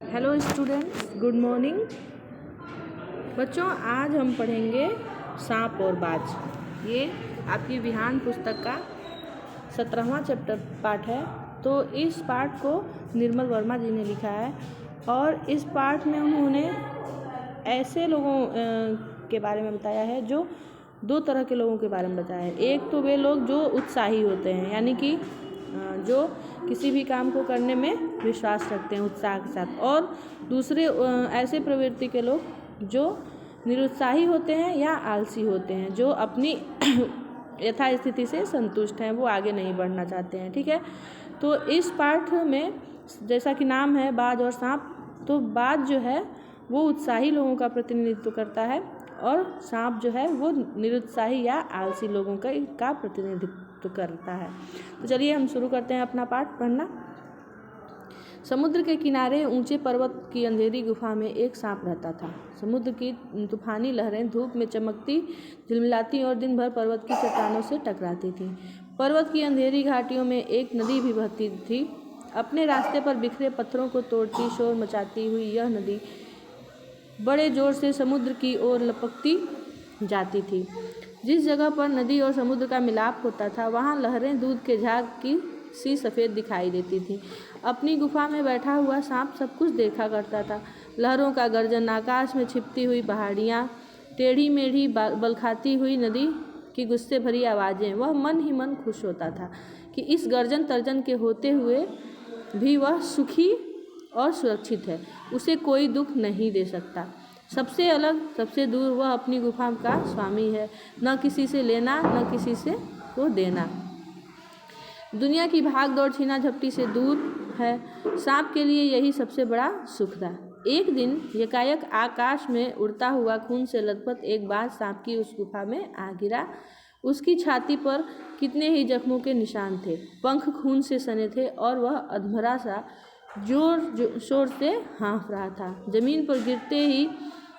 Hello students, good morning. बच्चों, आज हम पढ़ेंगे सांप और बाज। ये आपकी विहान पुस्तक का 17वां चैप्टर पाठ है। तो इस पाठ को निर्मल वर्मा जी ने लिखा है और इस पाठ में उन्होंने ऐसे लोगों के बारे में बताया है, जो दो तरह के लोगों के बारे में बताया है। एक तो वे लोग जो उत्साही होते हैं, यानी कि जो किसी भी काम को करने में विश्वास रखते हैं उत्साह के साथ, और दूसरे ऐसे प्रवृत्ति के लोग जो निरुत्साही होते हैं या आलसी होते हैं, जो अपनी यथास्थिति से संतुष्ट हैं, वो आगे नहीं बढ़ना चाहते हैं। ठीक है, तो इस पाठ में जैसा कि नाम है बाज और सांप, तो बाज जो है वो उत्साही लोगों का प्रतिनिधित्व करता है और सांप जो है वो निरुत्साही या आलसी लोगों का प्रतिनिधित्व करता है। तो चलिए हम शुरू करते हैं अपना पाठ पढ़ना। समुद्र के किनारे ऊंचे पर्वत की अंधेरी गुफा में एक सांप रहता था। समुद्र की तूफानी लहरें धूप में चमकती, झिलमिलाती और दिन भर पर्वत की चट्टानों से टकराती थीं। पर्वत की अंधेरी घाटियों में एक नदी भी बहती थी। अपने रास्ते पर बिखरे पत्थरों को तोड़ती, शोर मचाती हुई यह नदी बड़े जोर से समुद्र की ओर लपकती जाती थी। जिस जगह पर नदी और समुद्र का मिलाप होता था, वहाँ लहरें दूध के झाग की सी सफ़ेद दिखाई देती थीं। अपनी गुफा में बैठा हुआ सांप सब कुछ देखा करता था। लहरों का गर्जन, आकाश में छिपती हुई पहाड़ियाँ, टेढ़ी मेढ़ी बलखाती हुई नदी की गुस्से भरी आवाज़ें। वह मन ही मन खुश होता था कि इस गर्जन तर्जन के होते हुए भी वह सुखी और सुरक्षित है। उसे कोई दुख नहीं दे सकता। सबसे अलग, सबसे दूर वह अपनी गुफा का स्वामी है, न किसी से लेना न किसी से को देना। दुनिया की भाग दौड़ छीना झपटी से दूर है। सांप के लिए यही सबसे बड़ा सुख था। एक दिन एकाएक आकाश में उड़ता हुआ खून से लथपथ एक बाज सांप की उस गुफा में आ गिरा। उसकी छाती पर कितने ही जख्मों के निशान थे, पंख खून से सने थे और वह अधमरा सा जोर शोर से हाँफ रहा था। जमीन पर गिरते ही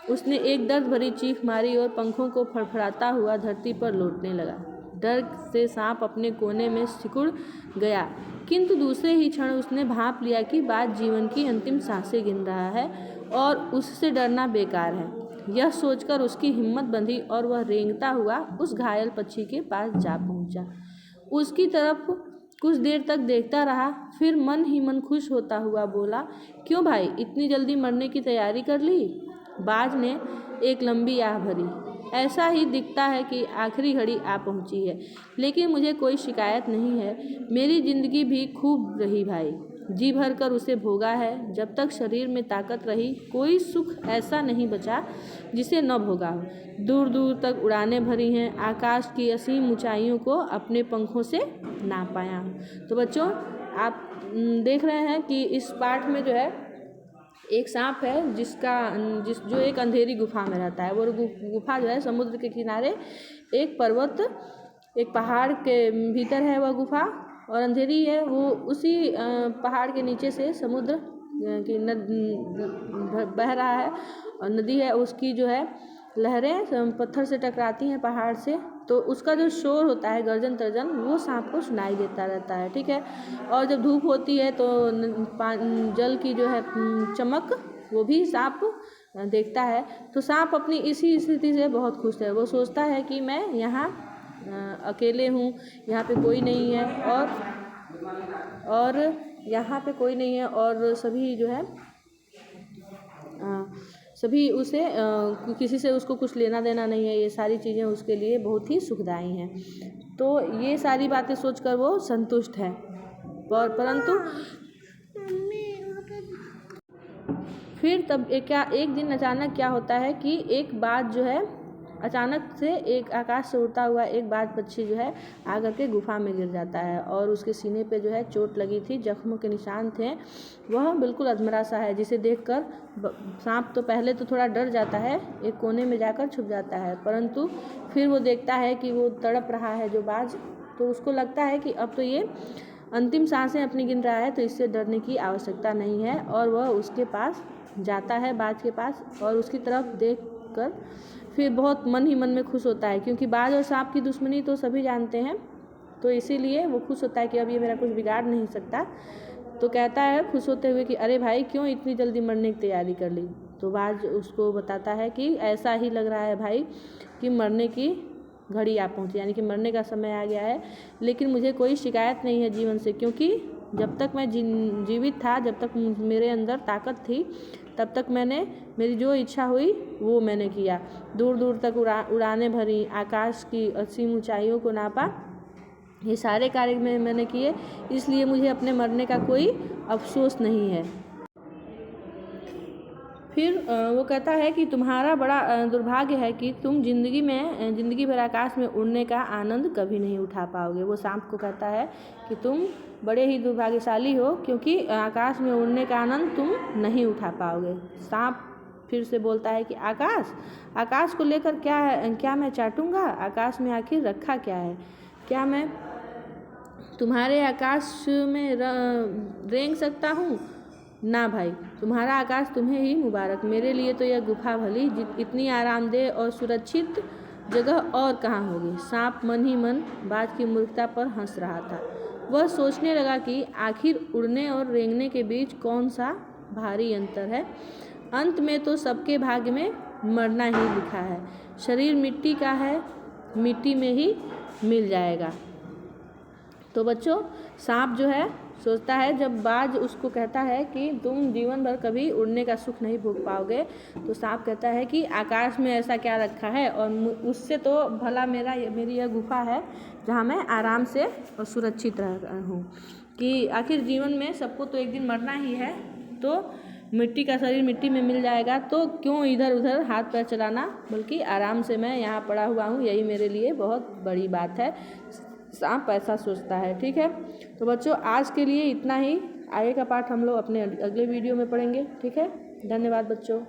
उसने एक दर्द भरी चीख मारी और पंखों को फड़फड़ाता हुआ धरती पर लौटने लगा। डर से सांप अपने कोने में सिकुड़ गया, किंतु दूसरे ही क्षण उसने भांप लिया कि बाज जीवन की अंतिम सांसें गिन रहा है और उससे डरना बेकार है। यह सोचकर उसकी हिम्मत बंधी और वह रेंगता हुआ उस घायल पक्षी के पास जा पहुंचा। उसकी तरफ कुछ देर तक देखता रहा, फिर मन ही मन खुश होता हुआ बोला, क्यों भाई, इतनी जल्दी मरने की तैयारी कर ली? बाज ने एक लंबी आह भरी। ऐसा ही दिखता है कि आखिरी घड़ी आ पहुंची है, लेकिन मुझे कोई शिकायत नहीं है। मेरी जिंदगी भी खूब रही भाई, जी भर कर उसे भोगा है। जब तक शरीर में ताकत रही, कोई सुख ऐसा नहीं बचा जिसे न भोगा हो। दूर दूर तक उड़ानें भरी हैं, आकाश की असीम ऊंचाइयों को अपने पंखों से नाप पाया हूँ। तो बच्चों, आप देख रहे हैं कि इस पाठ में जो है एक सांप है जो एक अंधेरी गुफा में रहता है। वो गुफा जो है समुद्र के किनारे एक पर्वत, एक पहाड़ के भीतर है वह गुफा, और अंधेरी है। वो उसी पहाड़ के नीचे से समुद्र की बह रहा है और नदी है, उसकी जो है लहरें पत्थर से टकराती हैं पहाड़ से, तो उसका जो शोर होता है, गर्जन तर्जन, वो सांप को सुनाई देता रहता है। ठीक है, और जब धूप होती है तो जल की जो है चमक, वो भी सांप देखता है। तो सांप अपनी इसी स्थिति से बहुत खुश है। वो सोचता है कि मैं यहाँ अकेले हूँ, यहाँ पे कोई नहीं है, और यहाँ पे कोई नहीं है, और सभी जो है सभी उसे किसी से उसको कुछ लेना देना नहीं है। ये सारी चीज़ें उसके लिए बहुत ही सुखदायी हैं। तो ये सारी बातें सोचकर वो संतुष्ट है। परंतु फिर तब एक दिन अचानक क्या होता है कि एक बाज जो है अचानक से एक आकाश से उड़ता हुआ एक बाज पक्षी जो है आकर के गुफा में गिर जाता है और उसके सीने पे जो है चोट लगी थी, जख्मों के निशान थे। वह बिल्कुल अधमरा सा है, जिसे देखकर सांप तो पहले तो थोड़ा डर जाता है, एक कोने में जाकर छुप जाता है, परंतु फिर वो देखता है कि वो तड़प रहा है जो बाज, तो उसको लगता है कि अब तो ये अंतिम सांसें अपनी गिन रहा है, तो इससे डरने की आवश्यकता नहीं है। और वह उसके पास जाता है, बाज के पास, और उसकी तरफ देख कर फिर बहुत मन ही मन में खुश होता है, क्योंकि बाज और सांप की दुश्मनी तो सभी जानते हैं, तो इसीलिए वो खुश होता है कि अब ये मेरा कुछ बिगाड़ नहीं सकता। तो कहता है खुश होते हुए कि अरे भाई क्यों इतनी जल्दी मरने की तैयारी कर ली। तो बाज उसको बताता है कि ऐसा ही लग रहा है भाई कि मरने की घड़ी आ पहुंची, यानी कि मरने का समय आ गया है, लेकिन मुझे कोई शिकायत नहीं है जीवन से, क्योंकि जब तक मैं जीवित था, जब तक मेरे अंदर ताकत थी, तब तक मैंने मेरी जो इच्छा हुई वो मैंने किया। दूर दूर तक उड़ानें भरी, आकाश की असीम ऊंचाइयों को नापा, ये सारे कार्य मैंने किए, इसलिए मुझे अपने मरने का कोई अफसोस नहीं है। फिर वो कहता है कि तुम्हारा बड़ा दुर्भाग्य है कि तुम ज़िंदगी भर आकाश में उड़ने का आनंद कभी नहीं उठा पाओगे। वो सांप को कहता है कि तुम बड़े ही दुर्भाग्यशाली हो, क्योंकि आकाश में उड़ने का आनंद तुम नहीं उठा पाओगे। सांप फिर से बोलता है कि आकाश को लेकर क्या मैं चाटूँगा? आकाश में आखिर रखा क्या है? क्या मैं तुम्हारे आकाश में रेंग सकता हूँ? ना भाई, तुम्हारा आकाश तुम्हें ही मुबारक। मेरे लिए तो यह गुफा भली इतनी आरामदेह और सुरक्षित जगह और कहाँ होगी। सांप मन ही मन बाज की मूर्खता पर हंस रहा था। वह सोचने लगा कि आखिर उड़ने और रेंगने के बीच कौन सा भारी अंतर है। अंत में तो सबके भाग्य में मरना ही लिखा है। शरीर मिट्टी का है, मिट्टी में ही मिल जाएगा। तो बच्चों, सांप जो है सोचता है, जब बाज उसको कहता है कि तुम जीवन भर कभी उड़ने का सुख नहीं भोग पाओगे, तो सांप कहता है कि आकाश में ऐसा क्या रखा है, और उससे तो भला मेरी यह गुफा है जहाँ मैं आराम से और सुरक्षित रह हूँ। कि आखिर जीवन में सबको तो एक दिन मरना ही है, तो मिट्टी का शरीर मिट्टी में मिल जाएगा, तो क्यों इधर उधर हाथ पैर चलाना, बल्कि आराम से मैं यहाँ पड़ा हुआ हूँ, यही मेरे लिए बहुत बड़ी बात है। सांप ऐसा सोचता है। ठीक है, तो बच्चों आज के लिए इतना ही। आगे का पाठ हम लोग अपने अगले वीडियो में पढ़ेंगे। ठीक है, धन्यवाद बच्चों।